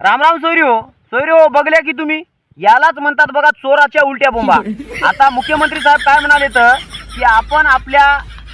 राम राम सोयरी हो बघल्या की तुम्ही यालाच म्हणतात बघा चोराच्या उलट्या बोंबा। आता मुख्यमंत्री साहेब काय म्हणाले तर की आपण आपल्या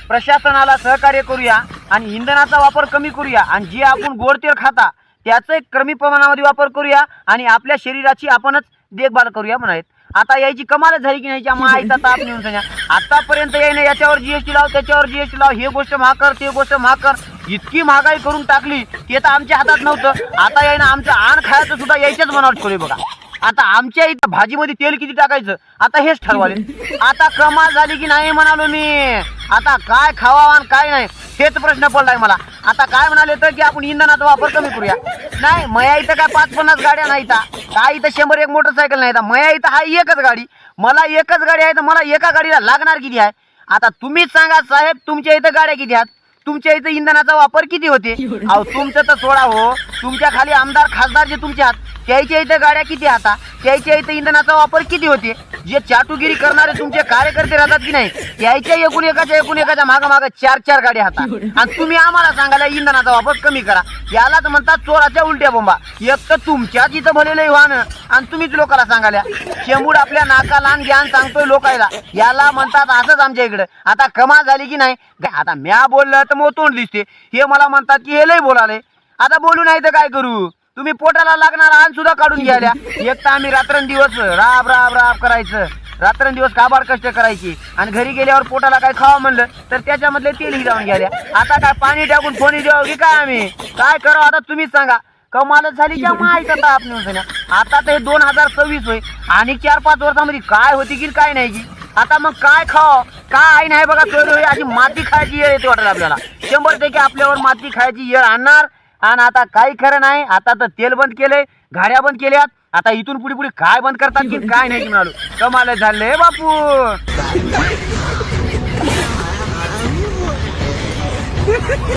प्रशासनाला सहकार्य करूया आणि इंधनाचा वापर कमी करूया आणि जे आपण गोड तेल खाता त्याचं एक कमी प्रमाणामध्ये वापर करूया आणि आपल्या शरीराची आपणच देखभाल करूया म्हणालेत। आता याची कमालच झाली की नाही माईचा ताप नेऊन सांगा। आतापर्यंत यायनं याच्यावर जीएसटी लाव त्याच्यावर जीएसटी लाव, हे गोष्ट महाग कर ते गोष्ट महाग कर, इतकी महागाई करून टाकली की आता आमच्या हातात नव्हतं। आता यायनं आमचं आण खायचं सुद्धा यायच्याच मनावर ठेवले बघा। आता आमच्या इथं भाजीमध्ये तेल किती टाकायचं आता हेच ठरवाले। आता कमाल झाली की नाही म्हणालो मी। आता काय खावा आणि काय नाही हेच प्रश्न पडलाय मला। आता काय म्हणाले तर की आपण इंधनाचा वापर कमी करूया। नाही मया इथं काय 5-50 गाड्या नाही काय इथं 100-1 मोटरसायकल नाही मया इथं हा एकच गाडी, मला एकच गाडी आहे तर मला एका गाडीला लागणार किती आहे? आता तुम्हीच सांगा साहेब, तुमच्या इथं गाड्या किती आहेत? तुमच्या इथं इंधनाचा वापर किती होते? अहो तुमचं तर सोडा हो, तुमच्या खाली आमदार खासदार जे तुमचे आहात त्याच्या इथं गाड्या किती आता, त्याच्या इथं इंधनाचा वापर किती होते? जे चाटुगिरी करणारे तुमचे कार्यकर्ते राहतात की नाही त्याच्या एकूण एकाच्या मागं 4-4 गाड्या हातात आणि तुम्ही आम्हाला सांगायला इंधनाचा वापर कमी करा। यालाच म्हणतात चोराच्या उलट्या बोंबा। एक तर तुमच्याच इथं भलेलं वाहन आणि तुम्हीच लोकांना सांगाल्या शेंबूड आपल्या नाकाला आणि ज्ञान सांगतोय लोकायला, याला म्हणतात असंच आमच्या इकडे। आता कमाल झाली की नाही? आता म्या बोललं तर मग तोंड दिसते, हे मला म्हणतात की हे लय बोलाले। आता बोलू नाही तर काय करू? तुम्ही पोटाला लागणार आण सुद्धा काढून घ्यायला। एक तर आम्ही रात्रंदिवस राब राब राब करायचं, रात्रंदिवस काबाड कष्ट करायची आणि घरी गेल्यावर पोटाला काय खावं म्हणलं तर त्याच्यामधले तेलही जाऊन घ्यायला। आता काय पाणी टाकून फोनी द्यावं की काय आम्ही? काय करावं आता तुम्हीच सांगा। कमालच झाली ज्या माहिती ताप नेऊन आता तर हे 2026 होय आणि 4-5 वर्षामध्ये काय होती की काय नाही की? आता मग काय खाव काय नाही बघा सोय अशी माती खायची येळ येते वाटत आपल्याला। 100% आपल्यावर माती खायची येळ आणणार आणि आता काही खरं नाही। आता तर तेल बंद केलंय, गाड्या बंद केल्यात, आता इथून पुढे काय बंद करतात की काय नाही म्हणालो। कमाल झाले बापू।